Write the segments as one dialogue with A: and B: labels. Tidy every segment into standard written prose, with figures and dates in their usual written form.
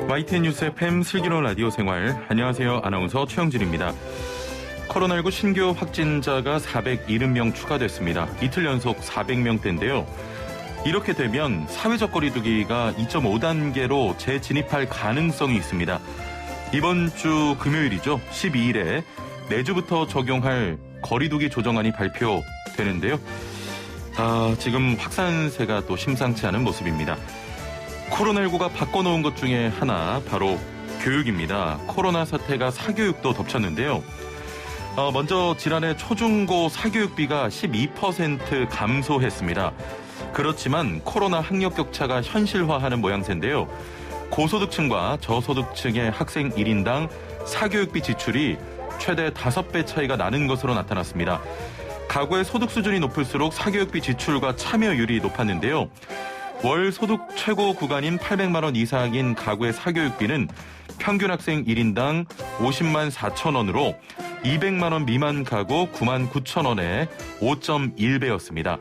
A: YTN 뉴스 FM 슬기로운 라디오 생활. 안녕하세요. 아나운서 최영진입니다. 코로나19 신규 확진자가 470명 추가됐습니다. 이틀 연속 400명대인데요. 이렇게 되면 사회적 거리두기가 2.5단계로 재진입할 가능성이 있습니다. 이번 주 금요일이죠. 12일에 내주부터 적용할 거리두기 조정안이 발표되는데요. 지금 확산세가 또 심상치 않은 모습입니다. 코로나19가 바꿔놓은 것 중에 하나 바로 교육입니다. 코로나 사태가 사교육도 덮쳤는데요. 먼저 지난해 초중고 사교육비가 12% 감소했습니다. 그렇지만 코로나 학력 격차가 현실화하는 모양새인데요. 고소득층과 저소득층의 학생 1인당 사교육비 지출이 최대 5배 차이가 나는 것으로 나타났습니다. 가구의 소득 수준이 높을수록 사교육비 지출과 참여율이 높았는데요. 월 소득 최고 구간인 800만 원 이상인 가구의 사교육비는 평균 학생 1인당 50만 4천 원으로 200만 원 미만 가구 9만 9천 원에 5.1배였습니다.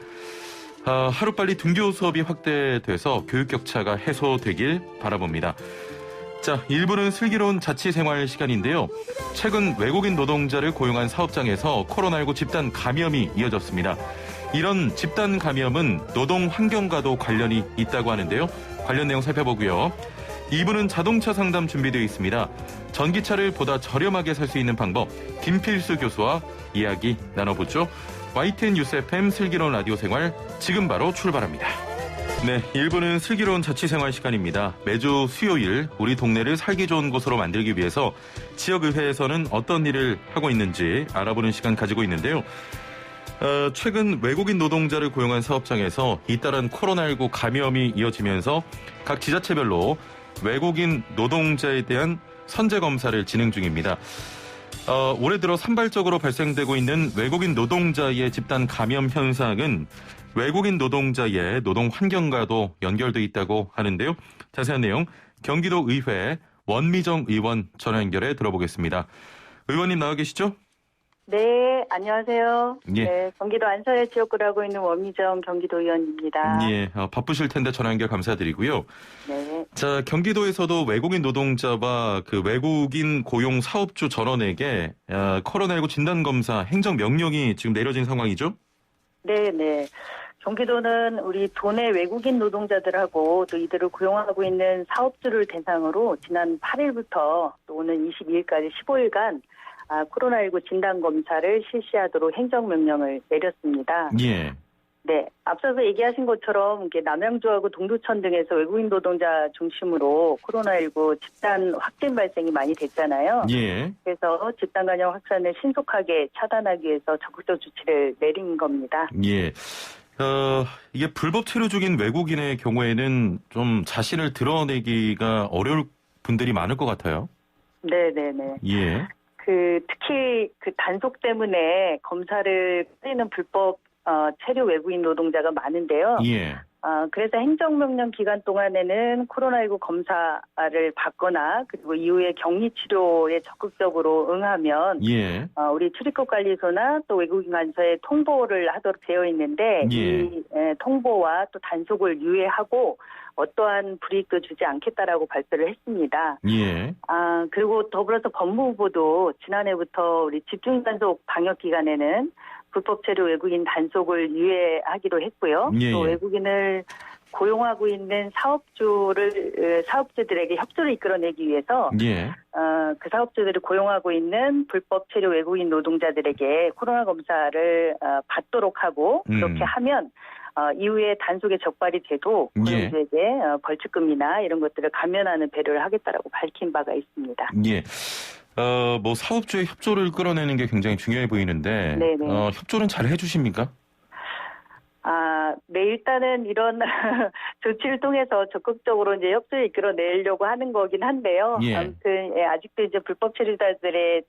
A: 하루빨리 등교 수업이 확대돼서 교육 격차가 해소되길 바라봅니다. 자, 1부는 슬기로운 자취생활 시간인데요. 최근 외국인 노동자를 고용한 사업장에서 코로나19 집단 감염이 이어졌습니다. 이런 집단 감염은 노동 환경과도 관련이 있다고 하는데요. 관련 내용 살펴보고요. 2부는 자동차 상담 준비되어 있습니다. 전기차를 보다 저렴하게 살 수 있는 방법, 김필수 교수와 이야기 나눠보죠. YTN 뉴스 FM 슬기로운 라디오 생활 지금 바로 출발합니다. 네, 1부는 슬기로운 자취생활 시간입니다. 매주 수요일 우리 동네를 살기 좋은 곳으로 만들기 위해서 지역의회에서는 어떤 일을 하고 있는지 알아보는 시간 가지고 있는데요. 최근 외국인 노동자를 고용한 사업장에서 잇따른 코로나19 감염이 이어지면서 각 지자체별로 외국인 노동자에 대한 선제 검사를 진행 중입니다. 올해 들어 산발적으로 발생되고 있는 외국인 노동자의 집단 감염 현상은 외국인 노동자의 노동 환경과도 연결돼 있다고 하는데요. 자세한 내용 경기도 의회 원미정 의원 전화 연결해 들어보겠습니다. 의원님 나와 계시죠?
B: 네, 안녕하세요.
A: 예.
B: 네, 경기도 안서해 지역구를 하고 있는 원미정 경기도 의원입니다.
A: 예, 바쁘실 텐데 전화 연결 감사드리고요.
B: 네.
A: 자, 경기도에서도 외국인 노동자와 그 외국인 고용 사업주 전원에게 코로나19 진단검사 행정 명령이 지금 내려진 상황이죠?
B: 네, 네. 경기도는 우리 도내 외국인 노동자들하고 또 이들을 고용하고 있는 사업주를 대상으로 지난 8일부터 또 오는 22일까지 15일간 코로나19 진단검사를 실시하도록 행정명령을 내렸습니다.
A: 예.
B: 네. 앞서서 얘기하신 것처럼 이렇게 남양주하고 동두천 등에서 외국인 노동자 중심으로 코로나19 집단 확진 발생이 많이 됐잖아요.
A: 예.
B: 그래서 집단 감염 확산을 신속하게 차단하기 위해서 적극적 조치를 내린 겁니다.
A: 예. 이게 불법 체류 중인 외국인의 경우에는 좀 자신을 드러내기가 어려울 분들이 많을 것 같아요.
B: 네네네.
A: 예.
B: 특히 단속 때문에 검사를 꺼리는 불법 체류 외국인 노동자가 많은데요.
A: 예.
B: 그래서 행정명령 기간 동안에는 코로나19 검사를 받거나 그리고 이후에 격리치료에 적극적으로 응하면
A: 예.
B: 우리 출입국관리소나 또 외국인 관서에 통보를 하도록 되어 있는데
A: 예.
B: 이 통보와 또 단속을 유예하고 어떠한 불이익도 주지 않겠다라고 발표를 했습니다.
A: 예.
B: 그리고 더불어서 법무부도 지난해부터 우리 집중단속 방역 기간에는 불법 체류 외국인 단속을 유예하기로 했고요.
A: 예.
B: 또 외국인을 고용하고 있는 사업주들에게 협조를 이끌어내기 위해서
A: 예.
B: 그 사업주들이 고용하고 있는 불법 체류 외국인 노동자들에게 코로나 검사를 받도록 하고 그렇게 하면 이후에 단속에 적발이 돼도 고용주에게 벌칙금이나 이런 것들을 감면하는 배려를 하겠다라고 밝힌 바가 있습니다.
A: 예. 사업주의 협조를 끌어내는 게 굉장히 중요해 보이는데,
B: 네네.
A: 협조는 잘 해주십니까?
B: 네, 일단은 이런 조치를 통해서 적극적으로 이제 협조를 이끌어내려고 하는 거긴 한데요.
A: 예.
B: 아무튼, 아직도 이제 불법 체류자들의,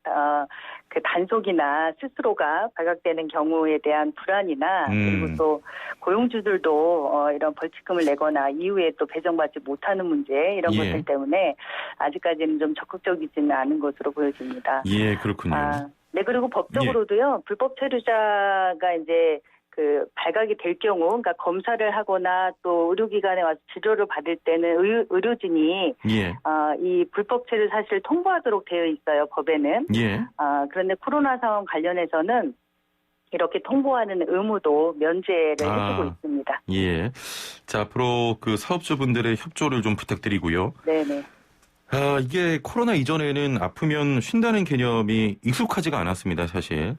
B: 그 단속이나 스스로가 발각되는 경우에 대한 불안이나, 그리고 또 고용주들도, 이런 벌칙금을 내거나 이후에 또 배정받지 못하는 문제, 이런
A: 예.
B: 것들 때문에 아직까지는 좀 적극적이지는 않은 것으로 보여집니다.
A: 예, 그렇군요.
B: 네, 그리고 법적으로도요, 불법 체류자가 이제 발각이 될 경우, 그러니까 검사를 하거나 또 의료기관에 와서 치료를 받을 때는 의료진이
A: 예.
B: 이 불법 체류 사실을 통보하도록 되어 있어요, 법에는.
A: 예.
B: 그런데 코로나 상황 관련해서는 이렇게 통보하는 의무도 면제를 해주고 있습니다.
A: 예. 자, 앞으로 그 사업주분들의 협조를 좀 부탁드리고요.
B: 네네.
A: 이게 코로나 이전에는 아프면 쉰다는 개념이 익숙하지가 않았습니다, 사실.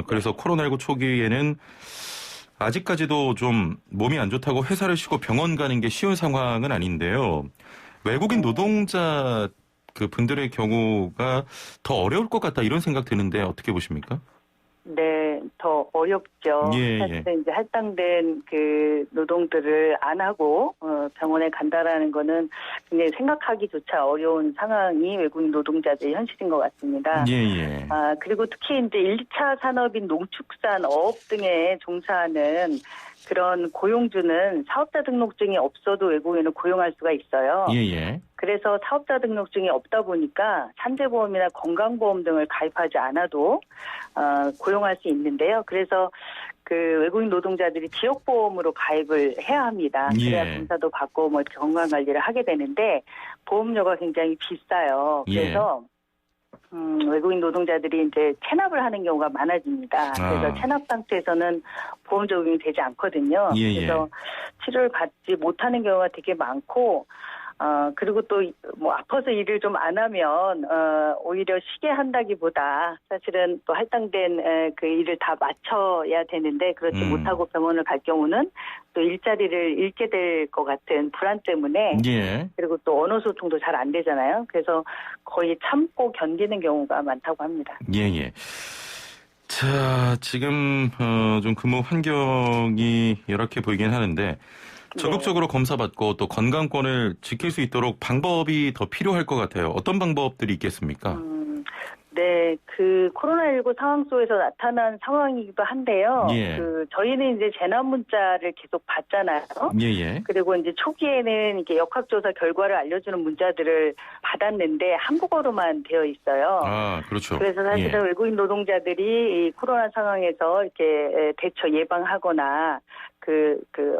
A: 그래서 코로나19 초기에는 아직까지도 좀 몸이 안 좋다고 회사를 쉬고 병원 가는 게 쉬운 상황은 아닌데요. 외국인 노동자 그 분들의 경우가 더 어려울 것 같다 이런 생각 드는데 어떻게 보십니까?
B: 네, 더 어렵죠.
A: 예,
B: 사실은 이제 할당된 그 노동들을 안 하고 병원에 간다라는 거는 굉장히 생각하기조차 어려운 상황이 외국인 노동자들의 현실인 것 같습니다.
A: 예.
B: 그리고 특히 이제 1차 산업인 농축산 어업 등에 종사하는 그런 고용주는 사업자 등록증이 없어도 외국인을 고용할 수가 있어요.
A: 예.
B: 그래서 사업자 등록증이 없다 보니까 산재보험이나 건강보험 등을 가입하지 않아도 고용할 수 있는데요. 그래서 그 외국인 노동자들이 지역보험으로 가입을 해야 합니다. 그래야 검사도 받고 뭐 이렇게 건강관리를 하게 되는데 보험료가 굉장히 비싸요. 그래서 외국인 노동자들이 이제 체납을 하는 경우가 많아집니다. 그래서 체납 상태에서는 보험 적용이 되지 않거든요. 그래서 치료를 받지 못하는 경우가 되게 많고, 그리고 또 뭐 아파서 일을 좀 안 하면 오히려 쉬게 한다기보다 사실은 또 할당된 그 일을 다 마쳐야 되는데 그렇지 못하고 병원을 갈 경우는 또 일자리를 잃게 될 것 같은 불안 때문에 그리고 또 언어 소통도 잘 안 되잖아요. 그래서 거의 참고 견디는 경우가 많다고 합니다.
A: 자, 지금 좀 근무 환경이 열악해 보이긴 하는데 적극적으로 검사받고 또 건강권을 지킬 수 있도록 방법이 더 필요할 것 같아요. 어떤 방법들이 있겠습니까?
B: 네, 그 코로나19 상황 속에서 나타난 상황이기도 한데요. 저희는 이제 재난 문자를 계속 받잖아요. 그리고 이제 초기에는 이게 역학조사 결과를 알려주는 문자들을 받았는데 한국어로만 되어 있어요.
A: 그렇죠.
B: 그래서 사실은 외국인 노동자들이 이 코로나 상황에서 이렇게 대처 예방하거나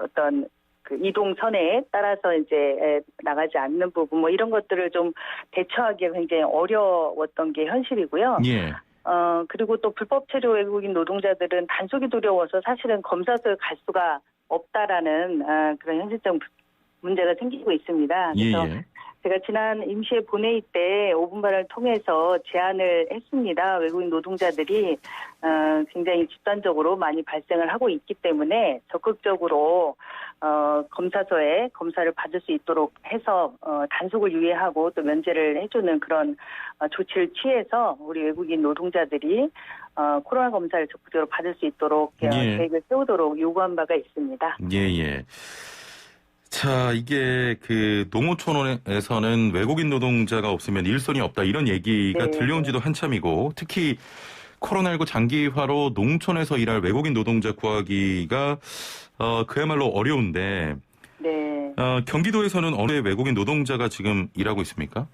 B: 어떤 그 이동선에 따라서 이제 나가지 않는 부분 뭐 이런 것들을 좀 대처하기가 굉장히 어려웠던 게 현실이고요. 그리고 또 불법 체류 외국인 노동자들은 단속이 두려워서 사실은 검사소에 갈 수가 없다라는 그런 현실적 문제가 생기고 있습니다. 그래서 제가 지난 임시회 본회의 때 5분발을 통해서 제안을 했습니다. 외국인 노동자들이 굉장히 집단적으로 많이 발생을 하고 있기 때문에 적극적으로 검사소에 검사를 받을 수 있도록 해서 단속을 유예하고 또 면제를 해주는 그런 조치를 취해서 우리 외국인 노동자들이 코로나 검사를 적극적으로 받을 수 있도록 계획을 세우도록 요구한 바가 있습니다.
A: 자, 이게 그 농어촌에서는 외국인 노동자가 없으면 일손이 없다 이런 얘기가 들려온 지도 한참이고 특히 코로나19 장기화로 농촌에서 일할 외국인 노동자 구하기가 그야말로 어려운데 경기도에서는 어느 외국인 노동자가 지금 일하고 있습니까?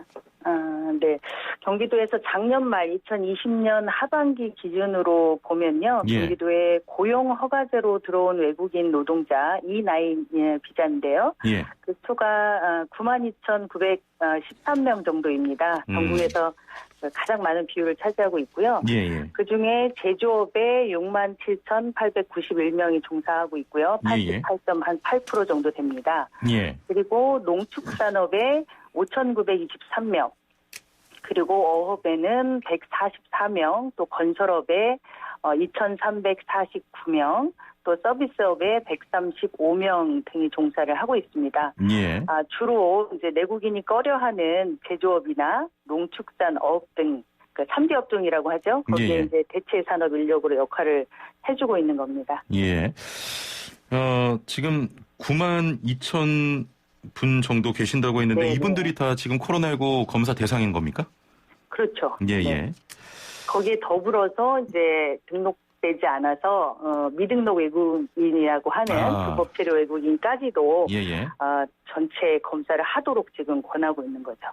B: 네. 경기도에서 작년 말 2020년 하반기 기준으로 보면요. 경기도에 고용 허가제로 들어온 외국인 노동자 이나인 비자인데요. 그 수가 92,913명 정도입니다. 전국에서 가장 많은 비율을 차지하고 있고요. 그중에 제조업에 67,891명이 종사하고 있고요. 88.8% 정도 됩니다. 그리고 농축산업에 5,923명. 그리고 어업에는 144명, 또 건설업에 2,349명, 또 서비스업에 135명 등이 종사를 하고 있습니다. 주로 이제 내국인이 꺼려하는 제조업이나 농축산 어업 등, 그 3대 업종이라고 하죠. 거기에 이제 대체 산업 인력으로 역할을 해주고 있는 겁니다.
A: 지금 92,000 분 정도 계신다고 했는데 이분들이 다 지금 코로나19 검사 대상인 겁니까?
B: 그렇죠. 거기에 더불어서 이제 등록되지 않아서 미등록 외국인이라고 하는 불법 체류 외국인까지도 전체 검사를 하도록 지금 권하고 있는 거죠.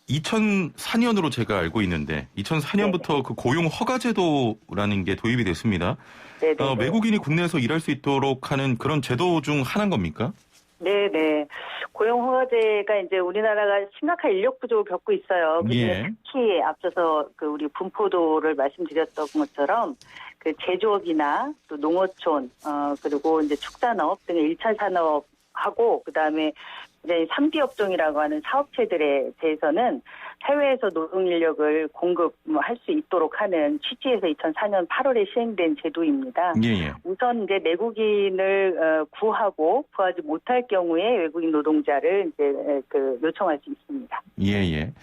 A: 2004년으로 제가 알고 있는데 2004년부터 그 고용 허가제도라는 게 도입이 됐습니다.
B: 네네.
A: 외국인이 국내에서 일할 수 있도록 하는 그런 제도 중 하나인 겁니까?
B: 네네. 고용허가제가 이제 우리나라가 심각한 인력 부족을 겪고 있어요. 그중에
A: 예.
B: 특히 앞서서 그 우리 분포도를 말씀드렸던 것처럼 그 제조업이나 또 농어촌, 그리고 이제 축산업 등의 1차 산업하고 그다음에 이제 3비 업종이라고 하는 사업체들에 대해서는 해외에서 노동 인력을 공급할 수 있도록 하는 취지에서 2004년 8월에 시행된 제도입니다.
A: 예.
B: 우선 이제 내국인을 구하지 못할 경우에 외국인 노동자를 이제 요청할 수 있습니다.
A: 예.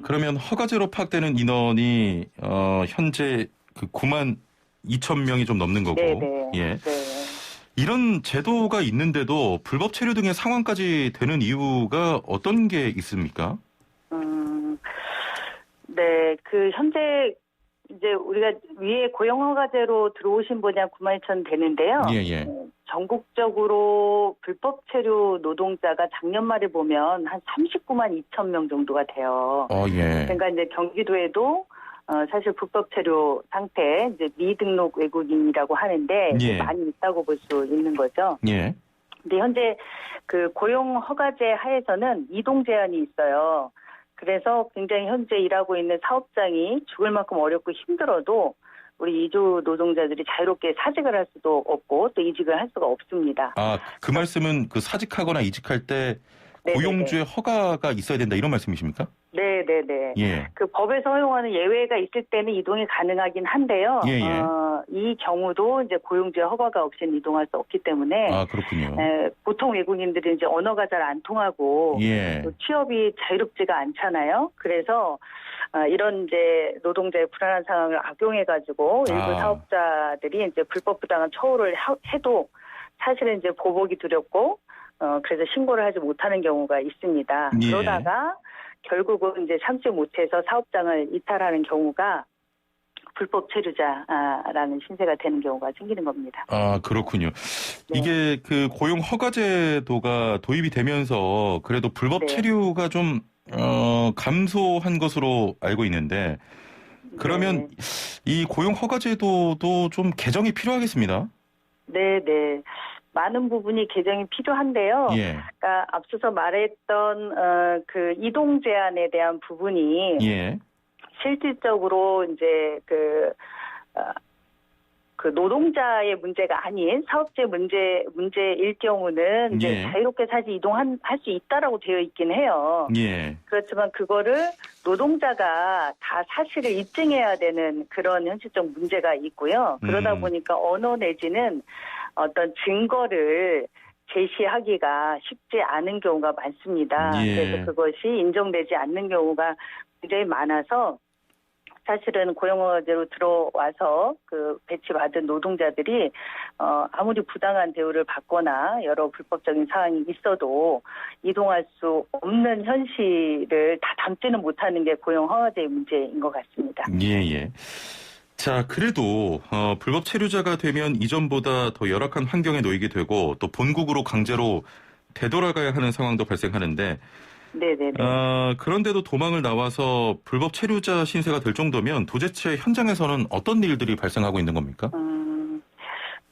A: 그러면 허가제로 파악되는 인원이 현재 그 9만 2천 명이 좀 넘는 거고.
B: 네네.
A: 예.
B: 네.
A: 이런 제도가 있는데도 불법 체류 등의 상황까지 되는 이유가 어떤 게 있습니까?
B: 네, 현재 이제 우리가 위에 고용허가제로 들어오신 분이 한 9만 2천 되는데요.
A: 예.
B: 전국적으로 불법 체류 노동자가 작년 말에 보면 한 39만 2천 명 정도가 돼요.
A: 예.
B: 그러니까 이제 경기도에도 사실 불법 체류 상태, 이제 미등록 외국인이라고 하는데
A: 예.
B: 많이 있다고 볼 수 있는 거죠.
A: 예.
B: 근데 현재 그 고용 허가제 하에서는 이동 제한이 있어요. 그래서 굉장히 현재 일하고 있는 사업장이 죽을 만큼 어렵고 힘들어도 우리 이주 노동자들이 자유롭게 사직을 할 수도 없고 또 이직을 할 수가 없습니다.
A: 그 말씀은 그 사직하거나 이직할 때
B: 네네네.
A: 고용주의 허가가 있어야 된다 이런 말씀이십니까?
B: 네네네.
A: 예.
B: 그 법에서 허용하는 예외가 있을 때는 이동이 가능하긴 한데요.
A: 예.
B: 이 경우도 이제 고용주의 허가가 없이는 이동할 수 없기 때문에.
A: 그렇군요.
B: 보통 외국인들은 이제 언어가 잘 안 통하고.
A: 예.
B: 또 취업이 자유롭지가 않잖아요. 그래서 이런 이제 노동자의 불안한 상황을 악용해가지고 일부 사업자들이 이제 불법 부당한 처우를 해도 사실은 이제 보복이 두렵고 그래서 신고를 하지 못하는 경우가 있습니다.
A: 예.
B: 그러다가 결국은 이제 참지 못해서 사업장을 이탈하는 경우가 불법 체류자라는 신세가 되는 경우가 생기는 겁니다.
A: 그렇군요.
B: 네.
A: 이게 그 고용 허가제도가 도입이 되면서 그래도 불법
B: 네.
A: 체류가 좀 감소한 것으로 알고 있는데 그러면 이 고용 허가제도도 좀 개정이 필요하겠습니다.
B: 네. 많은 부분이 개정이 필요한데요.
A: 예.
B: 그러니까 앞서서 말했던 그 이동 제한에 대한 부분이
A: 예.
B: 실질적으로 이제 그 노동자의 문제가 아닌 사업체 문제일 경우는 이제 자유롭게 사지 이동할 수 있다라고 되어 있긴 해요.
A: 예.
B: 그렇지만 그거를 노동자가 다 사실을 입증해야 되는 그런 현실적 문제가 있고요. 그러다 보니까 언어 내지는 어떤 증거를 제시하기가 쉽지 않은 경우가 많습니다.
A: 예.
B: 그래서 그것이 인정되지 않는 경우가 굉장히 많아서 사실은 고용허가제로 들어와서 그 배치받은 노동자들이 아무리 부당한 대우를 받거나 여러 불법적인 사항이 있어도 이동할 수 없는 현실을 다 담지는 못하는 게 고용허가제의 문제인 것 같습니다.
A: 예. 자, 그래도 불법 체류자가 되면 이전보다 더 열악한 환경에 놓이게 되고 또 본국으로 강제로 되돌아가야 하는 상황도 발생하는데
B: 네네네.
A: 그런데도 도망을 나와서 불법 체류자 신세가 될 정도면 도대체 현장에서는 어떤 일들이 발생하고 있는 겁니까?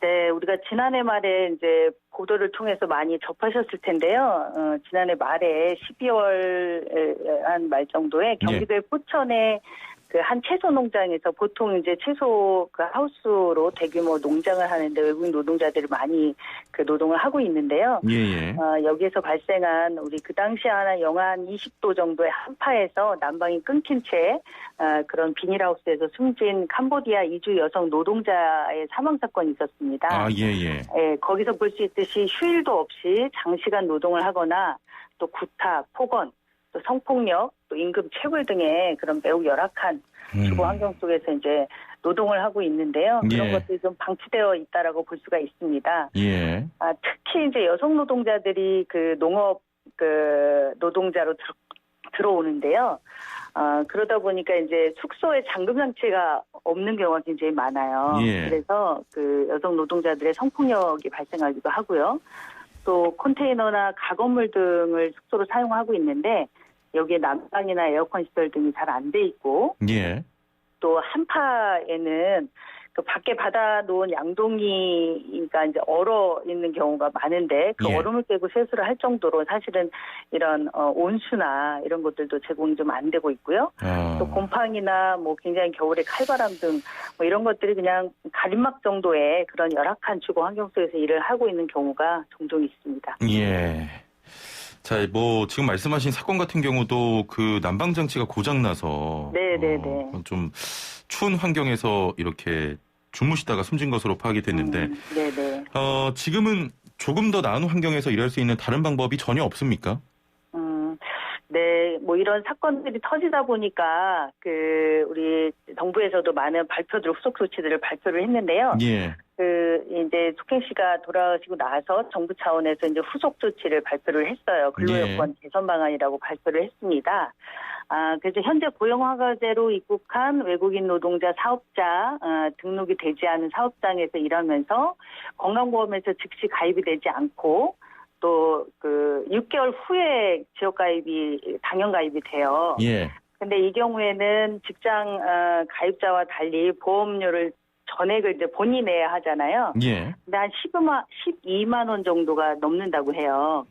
B: 네, 우리가 지난해 말에 이제 보도를 통해서 많이 접하셨을 텐데요. 지난해 말에 12월 한 말 정도에 경기도의 포천에 그 한 채소 농장에서 보통 이제 채소 그 하우스로 대규모 농장을 하는데 외국인 노동자들이 많이 그 노동을 하고 있는데요.
A: 예.
B: 여기에서 발생한 우리 그 당시 하나 영하 한 20도 정도의 한파에서 난방이 끊긴 채 그런 비닐하우스에서 숨진 캄보디아 이주 여성 노동자의 사망 사건이 있었습니다.
A: 예.
B: 거기서 볼 수 있듯이 휴일도 없이 장시간 노동을 하거나 또 구타, 폭언, 또 성폭력, 또 임금 체불 등의 그런 매우 열악한 주거 환경 속에서 이제 노동을 하고 있는데요. 그런 것들이 좀 방치되어 있다라고 볼 수가 있습니다.
A: 예.
B: 특히 이제 여성 노동자들이 그 농업 그 노동자로 들어오는데요. 그러다 보니까 이제 숙소에 잠금 장치가 없는 경우가 굉장히 많아요. 그래서 그 여성 노동자들의 성폭력이 발생하기도 하고요. 또 컨테이너나 가건물 등을 숙소로 사용하고 있는데 여기에 난방이나 에어컨 시설 등이 잘 안 돼 있고
A: 예.
B: 또 한파에는 그 밖에 받아놓은 양동이가 이제 얼어 있는 경우가 많은데 그
A: 예.
B: 얼음을 깨고 세수를 할 정도로 사실은 이런 온수나 이런 것들도 제공이 좀 안 되고 있고요. 또 곰팡이나 뭐 굉장히 겨울에 칼바람 등 뭐 이런 것들이 그냥 가림막 정도의 그런 열악한 주거 환경 속에서 일을 하고 있는 경우가 종종 있습니다.
A: 예. 자, 뭐 지금 말씀하신 사건 같은 경우도 그 난방 장치가 고장 나서
B: 네네네.
A: 좀 추운 환경에서 이렇게 주무시다가 숨진 것으로 파악이 됐는데
B: 네네.
A: 지금은 조금 더 나은 환경에서 일할 수 있는 다른 방법이 전혀 없습니까?
B: 네, 뭐 이런 사건들이 터지다 보니까 우리 정부에서도 많은 발표들, 후속 조치들을 발표를 했는데요.
A: 예.
B: 이제 속행 씨가 돌아가시고 나서 정부 차원에서 이제 후속 조치를 발표를 했어요. 근로여건 개선 방안이라고 발표를 했습니다. 그래서 현재 고용허가제로 입국한 외국인 노동자 사업자, 등록이 되지 않은 사업장에서 일하면서 건강보험에서 즉시 가입이 되지 않고 또 6개월 후에 지역가입이 당연가입이 돼요.
A: 예.
B: 근데 이 경우에는 직장 가입자와 달리 보험료를 전액을 이제 본인이 내야 하잖아요.
A: 예.
B: 근데 한 12만 원 정도가 넘는다고 해요.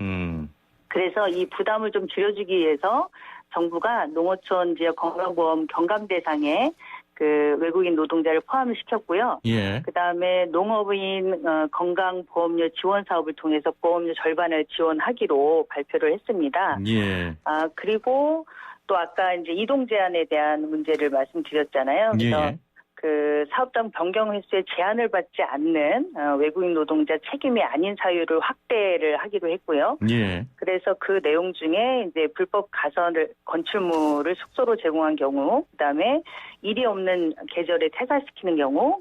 B: 그래서 이 부담을 좀 줄여주기 위해서 정부가 농어촌 지역 건강보험 경감 대상에 외국인 노동자를 포함을 시켰고요.
A: 예.
B: 그다음에 농업인 건강보험료 지원 사업을 통해서 보험료 절반을 지원하기로 발표를 했습니다.
A: 예.
B: 그리고 또 아까 이제 이동 제한에 대한 문제를 말씀드렸잖아요. 그래서
A: 예.
B: 사업장 변경 횟수에 제한을 받지 않는 외국인 노동자 책임이 아닌 사유를 확대를 하기로 했고요.
A: 예.
B: 그래서 그 내용 중에 이제 불법 가설 건축물을 숙소로 제공한 경우, 그다음에 일이 없는 계절에 퇴사시키는 경우,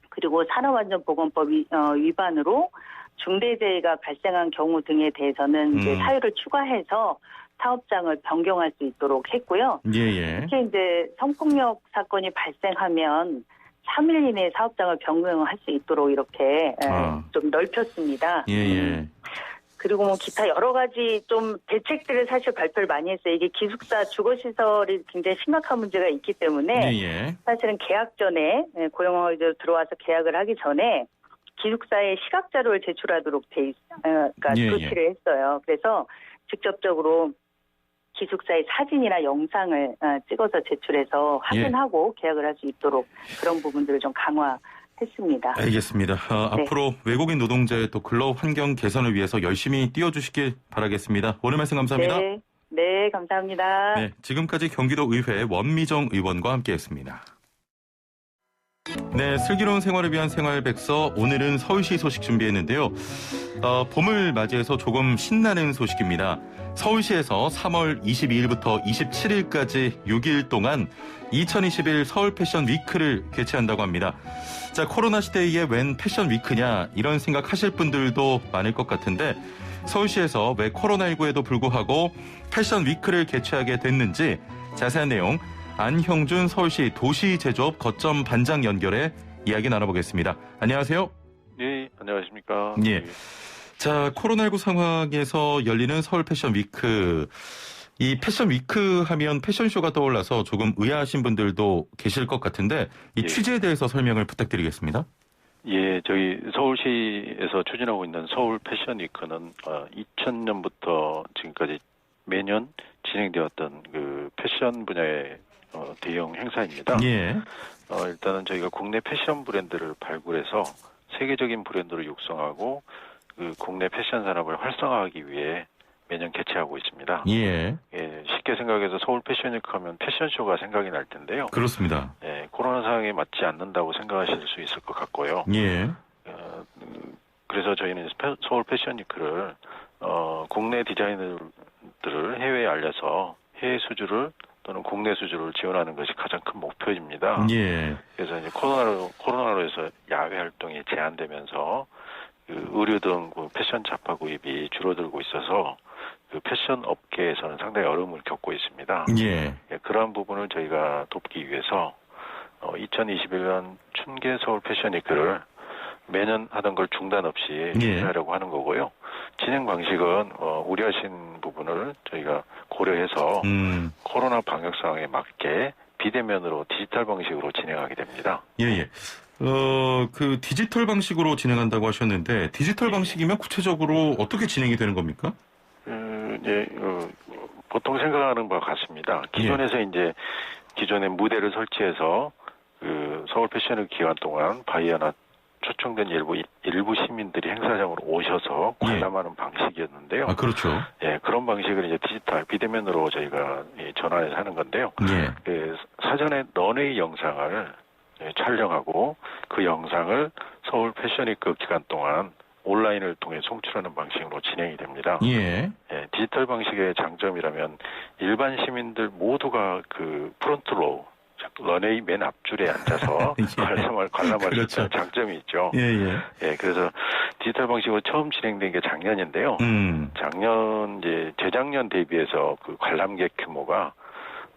B: 그리고 산업안전보건법 위반으로 중대재해가 발생한 경우 등에 대해서는 이제 사유를 추가해서 사업장을 변경할 수 있도록 했고요.
A: 예.
B: 특히 이제 성폭력 사건이 발생하면 3일 이내에 사업장을 변경할 수 있도록 이렇게 좀 넓혔습니다.
A: 예.
B: 그리고 뭐 기타 여러 가지 좀 대책들을 사실 발표를 많이 했어요. 이게 기숙사 주거시설이 굉장히 심각한 문제가 있기 때문에
A: 예.
B: 사실은 계약 전에 고용허가제로 들어와서 계약을 하기 전에 기숙사에 시각 자료를 제출하도록 그러니까 조치를 했어요. 그래서 직접적으로 기숙사의 사진이나 영상을 찍어서 제출해서 확인하고 계약을 할 수 있도록 그런 부분들을 좀 강화했습니다.
A: 알겠습니다.
B: 네.
A: 앞으로 외국인 노동자의 또 근로 환경 개선을 위해서 열심히 뛰어주시길 바라겠습니다. 오늘 말씀 감사합니다.
B: 네, 감사합니다.
A: 네, 지금까지 경기도의회 원미정 의원과 함께했습니다. 네, 슬기로운 생활을 위한 생활백서, 오늘은 서울시 소식 준비했는데요. 봄을 맞이해서 조금 신나는 소식입니다. 서울시에서 3월 22일부터 27일까지 6일 동안 2021 서울 패션 위크를 개최한다고 합니다. 자, 코로나 시대에 웬 패션 위크냐 이런 생각하실 분들도 많을 것 같은데 서울시에서 왜 코로나19에도 불구하고 패션 위크를 개최하게 됐는지 자세한 내용 안형준 서울시 도시제조업 거점 반장 연결해 이야기 나눠보겠습니다. 안녕하세요.
C: 네, 안녕하십니까.
A: 예. 자, 코로나19 상황에서 열리는 서울 패션 위크. 이 패션 위크 하면 패션쇼가 떠올라서 조금 의아하신 분들도 계실 것 같은데 이 취지에 대해서 설명을 부탁드리겠습니다.
C: 예, 저희 서울시에서 추진하고 있는 서울 패션 위크는 2000년부터 지금까지 매년 진행되었던 그 패션 분야의 대형 행사입니다.
A: 예.
C: 일단은 저희가 국내 패션 브랜드를 발굴해서 세계적인 브랜드를 육성하고 그 국내 패션 산업을 활성화하기 위해 매년 개최하고 있습니다.
A: 예.
C: 예, 쉽게 생각해서 서울 패션 위크 하면 패션쇼가 생각이 날 텐데요.
A: 그렇습니다.
C: 예, 코로나 상황에 맞지 않는다고 생각하실 수 있을 것 같고요.
A: 예.
C: 그래서 저희는 서울 패션 위크를 국내 디자이너들을 해외에 알려서 해외 수주를 또는 국내 수주를 지원하는 것이 가장 큰 목표입니다.
A: 예.
C: 그래서 이제 코로나로 해서 야외 활동이 제한되면서 그 의류 등 그 패션 잡화 구입이 줄어들고 있어서 그 패션 업계에서는 상당히 어려움을 겪고 있습니다.
A: 예.
C: 예, 그러한 부분을 저희가 돕기 위해서 2021년 춘계 서울 패션 위크를 매년 하던 걸 중단 없이 진행하려고 하는 거고요. 진행 방식은 우려하신 부분을 저희가 고려해서 코로나 방역 상황에 맞게 비대면으로 디지털 방식으로 진행하게 됩니다.
A: 예. 그 디지털 방식으로 진행한다고 하셨는데 디지털 방식이면 구체적으로 어떻게 진행이 되는 겁니까?
C: 보통 생각하는 바와 같습니다. 기존에서 이제 기존에 무대를 설치해서 그 서울 패션을 기간 동안 바이어나 초청된 일부 시민들이 행사장으로 오셔서 관람하는 방식이었는데요.
A: 아, 그렇죠.
C: 예, 그런 방식을 이제 디지털 비대면으로 저희가 전환해서 하는 건데요.
A: 예.
C: 그 사전에 런웨이 영상을 촬영하고 그 영상을 서울 패션위크 기간 동안 온라인을 통해 송출하는 방식으로 진행이 됩니다.
A: 예.
C: 예, 디지털 방식의 장점이라면 일반 시민들 모두가 그 프론트로 런웨이 맨 앞줄에 앉아서 관람할 수 있는 장점이 있죠. 예, 그래서 디지털 방식으로 처음 진행된 게 작년인데요. 재작년 대비해서 그 관람객 규모가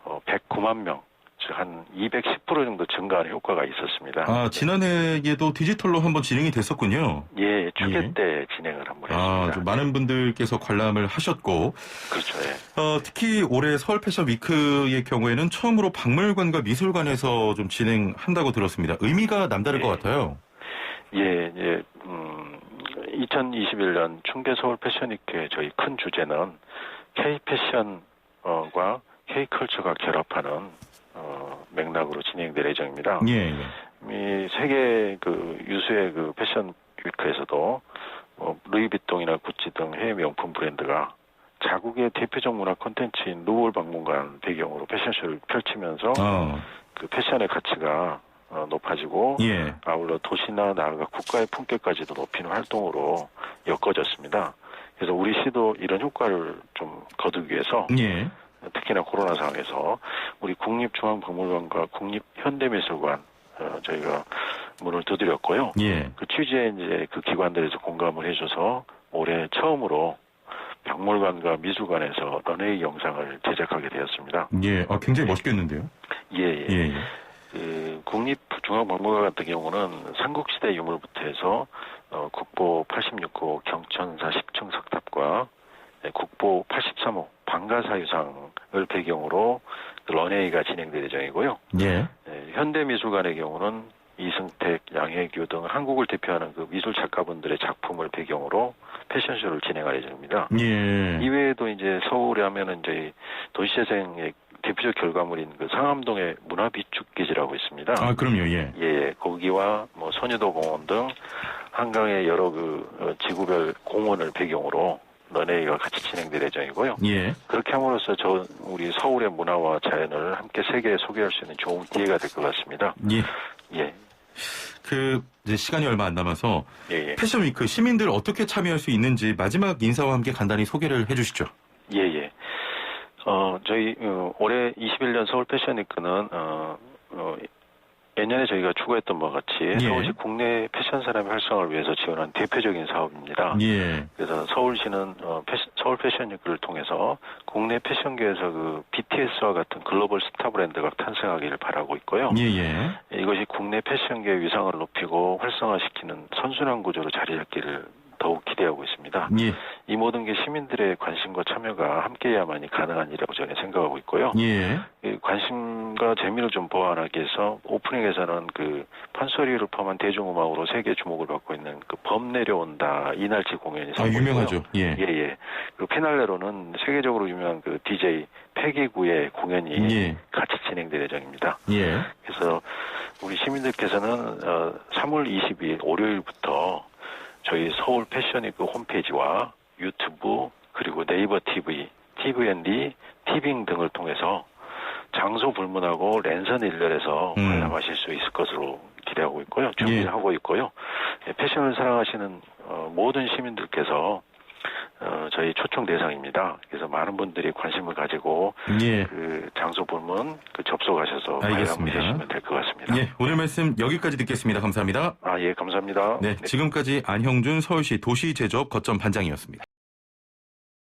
C: 109만 명, 즉 한 210% 정도 증가하는 효과가 있었습니다.
A: 아, 지난해에도 디지털로 한번 진행이 됐었군요.
C: 예, 추계 때 진행을 한번 했습니다.
A: 좀 많은 분들께서 관람을 하셨고.
C: 그렇죠. 예.
A: 특히 올해 서울 패션 위크의 경우에는 처음으로 박물관과 미술관에서 좀 진행한다고 들었습니다. 의미가 남다를 것 같아요.
C: 2021년 충계 서울 패션 위크의 저희 큰 주제는 K 패션과 K 컬처가 결합하는 맥락으로 진행될 예정입니다. 이 세계 그 유수의 그 패션 위크에서도 루이비통이나 구찌 등 해외 명품 브랜드가 자국의 대표적 문화 콘텐츠인 루올 박물관 배경으로 패션쇼를 펼치면서 그 패션의 가치가 높아지고 아울러 도시나 나아가 국가의 품격까지도 높이는 활동으로 엮어졌습니다. 그래서 우리 시도 이런 효과를 좀 거두기 위해서 특히나 코로나 상황에서 우리 국립중앙박물관과 국립현대미술관 저희가 문을 두드렸고요. 그 취지에 이제 그 기관들에서 공감을 해줘서 올해 처음으로 박물관과 미술관에서 런웨이 영상을 제작하게 되었습니다.
A: 굉장히 멋있겠는데요?
C: 그 국립중앙박물관 같은 경우는 삼국시대 유물부터 해서 국보 86호 경천사 10층 석탑과 국보 83호 방가사유상을 배경으로 런웨이가 진행될 예정이고요. 현대미술관의 경우는 이승택, 양혜규 등 한국을 대표하는 그 미술 작가분들의 작품을 배경으로 패션쇼를 진행할 예정입니다. 이외에도 이제 서울에 하면은 이제 도시재생의 대표적 결과물인 그 상암동의 문화비축기지라고 있습니다.
A: 아, 그럼요.
C: 거기와 뭐 선유도공원 등 한강의 여러 그 지구별 공원을 배경으로 런웨이가 같이 진행될 예정이고요. 그렇게 함으로써 우리 서울의 문화와 자연을 함께 세계에 소개할 수 있는 좋은 기회가 될 것 같습니다.
A: 이제 시간이 얼마 안 남아서 패션 위크 시민들 어떻게 참여할 수 있는지 마지막 인사와 함께 간단히 소개를 해주시죠.
C: 저희 올해 21년 서울 패션 위크는 예년에 저희가 추구했던 바와 같이 서울시 국내 패션 산업의 활성화를 위해서 지원한 대표적인 사업입니다. 그래서 서울시는 서울 패션 위크를 통해서 국내 패션계에서 그 BTS와 같은 글로벌 스타 브랜드가 탄생하기를 바라고 있고요. 이것이 국내 패션계의 위상을 높이고 활성화시키는 선순환 구조로 자리 잡기를 더욱 기대하고 있습니다. 이 모든 게 시민들의 관심과 참여가 함께해야만이 가능한 일이라고 저는 생각하고 있고요. 이 관심과 재미를 좀 보완하기 위해서 오프닝에서는 그 판소리를 포함한 대중음악으로 세계 주목을 받고 있는 그 범 내려온다 이날치 공연이
A: 유명하죠.
C: 그 피날레로는 세계적으로 유명한 그 DJ 패기구의 공연이 같이 진행될 예정입니다. 그래서 우리 시민들께서는 3월 22일 월요일부터 저희 서울 패션위크 홈페이지와 유튜브 그리고 네이버 TV, TVND, 티빙 등을 통해서 장소 불문하고 랜선 일렬에서 관람하실 수 있을 것으로 기대하고 있고요. 준비를 하고 있고요. 패션을 사랑하시는 모든 시민들께서 저희 초청 대상입니다. 그래서 많은 분들이 관심을 가지고 그 장소 불문 접속하셔서 관람을 하시면 될 것 같습니다.
A: 오늘 말씀 여기까지 듣겠습니다. 감사합니다.
C: 감사합니다.
A: 지금까지 안형준 서울시 도시제조업 거점 반장이었습니다.